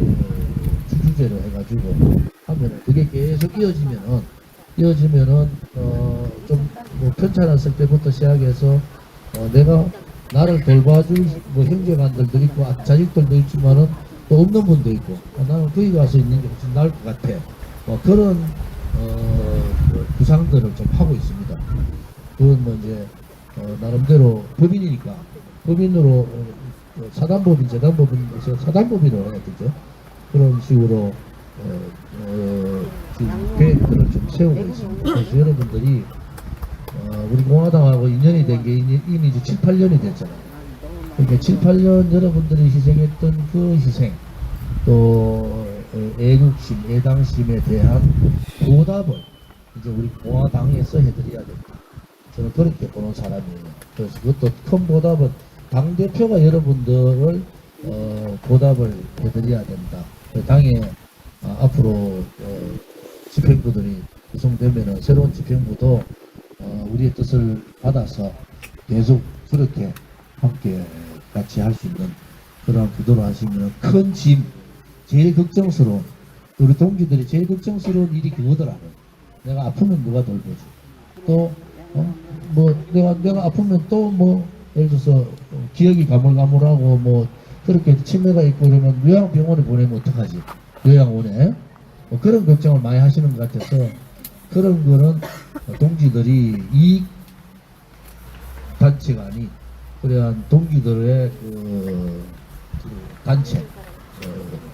주주제로 해가지고 하면은 그게 계속 이어지면은 좀뭐 편찮았을 때부터 시작해서 내가 나를 돌봐줄 뭐 형제간들도 있고 자식들도 있지만은 또 없는 분도 있고 나는 거기 가서 있는 게 훨씬 나을 것 같아. 그런 구상들을 좀 하고 있습니다. 그건 뭐 이제 나름대로 법인이니까 법인으로 사단법인, 재단법인에서 사단법인으로 해야 되죠. 그런 식으로 지금 계획들을 좀 세우고 있습니다. 그래서 여러분들이 우리 공화당하고 인연이 된 게 이미 이제 7, 8년이 됐잖아요. 그러니까 7, 8년 여러분들이 희생했던 그 희생 또 애국심, 애당심에 대한 보답을 이제 우리 공화당에서 해드려야 된다. 저는 그렇게 보는 사람이에요. 그래서 그것도 큰 보답은 당대표가 여러분들을 보답을 해드려야 된다. 당에 앞으로 집행부들이 구성되면은 새로운 집행부도 우리의 뜻을 받아서 계속 그렇게 함께 같이 할 수 있는 그런 구도로 하시면 큰 짐, 제일 걱정스러운 우리 동지들이 제일 걱정스러운 일이 그거더라고요. 내가 아프면 누가 돌보지? 또 뭐 내가 아프면 또 뭐 예를 들어서 기억이 가물가물하고 뭐 그렇게 치매가 있고 그러면 요양병원에 보내면 어떡하지? 요양원에 뭐 그런 걱정을 많이 하시는 것 같아서 그런 거는 동지들이 이익 단체가 아닌 그러한 동지들의 그 단체,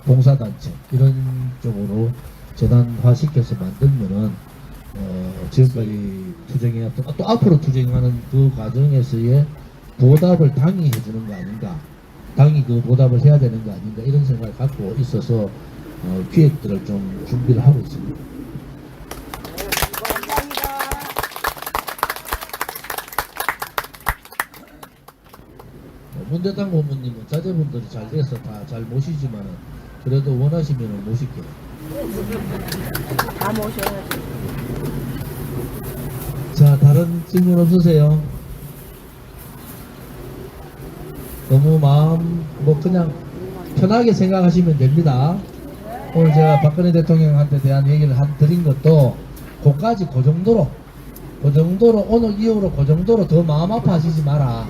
봉사단체 이런 쪽으로 재단화시켜서 만들면은 지금까지 투쟁해왔던 또 앞으로 투쟁하는 그 과정에서의 보답을 당이 해주는 거 아닌가, 당이 그 보답을 해야 되는 거 아닌가 이런 생각을 갖고 있어서 기획들을 좀 준비를 하고 있습니다. 문대당 고모님은 자제분들이 잘 돼서 다 잘 모시지만 그래도 원하시면 모실게요. 다 모셔야지. 자, 다른 질문 없으세요? 너무 마음 뭐 그냥 편하게 생각하시면 됩니다. 오늘 제가 박근혜 대통령한테 대한 얘기를 드린 것도 그까지 그 정도로 오늘 이후로 그 정도로 더 마음 아파하시지 마라.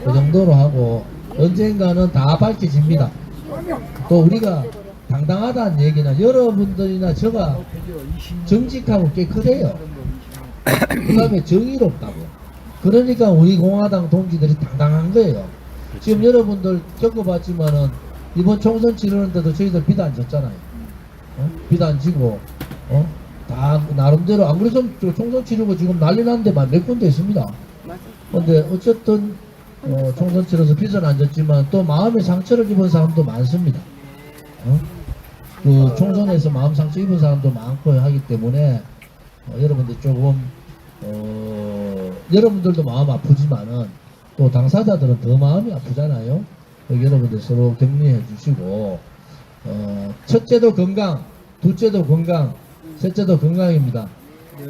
그 정도로 하고 언젠가는 다 밝혀집니다. 또 우리가 당당하다는 얘기는 여러분들이나 저가 정직하고 깨끗해요. 그 다음에 정의롭다고. 그러니까 우리 공화당 동지들이 당당한 거예요. 지금 여러분들 겪어봤지만은 이번 총선 치르는데도 저희들 비도 안 졌잖아요. 비도 안 지고 다 나름대로 안 그래도 총선 치르고 지금 난리 났는데 몇 군데 있습니다. 근데 어쨌든 총선 치러서 빚은 안 졌지만 또 마음의 상처를 입은 사람도 많습니다. 그 총선에서 마음 상처 입은 사람도 많고 하기 때문에 여러분들 조금 여러분들도 마음 아프지만은 또 당사자들은 더 마음이 아프잖아요. 여러분들 서로 격려해 주시고 첫째도 건강, 둘째도 건강, 셋째도 건강입니다.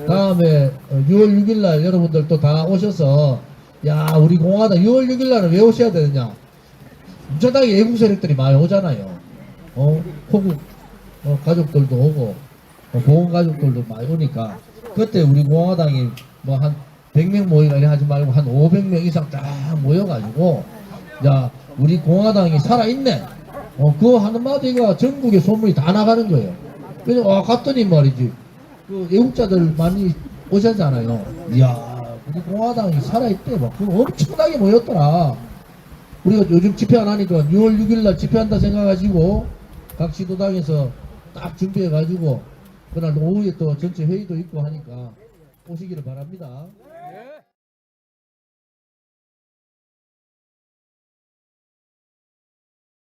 다음에 6월 6일날 여러분들 또 다 오셔서 야 우리 공화당 6월 6일날은 왜 오셔야 되느냐? 무자당의 애국 세력들이 많이 오잖아요. 호국 가족들도 오고 보건 가족들도 많이 오니까 그때 우리 공화당이 뭐 한 100명 모이가 하지 말고 한 500명 이상 딱 모여가지고 야 우리 공화당이 살아있네. 그거 하는 마디가 전국에 소문이 다 나가는 거예요. 그래서 갔더니 말이지 그 애국자들 많이 오셨잖아요. 이야 우리 공화당이 살아있대. 막 그거 엄청나게 모였더라. 우리가 요즘 집회 안 하니까 6월 6일날 집회한다 생각하시고 각 지도당에서 딱 준비해가지고 그날 오후에 또 전체 회의도 있고 하니까 오시기를 바랍니다.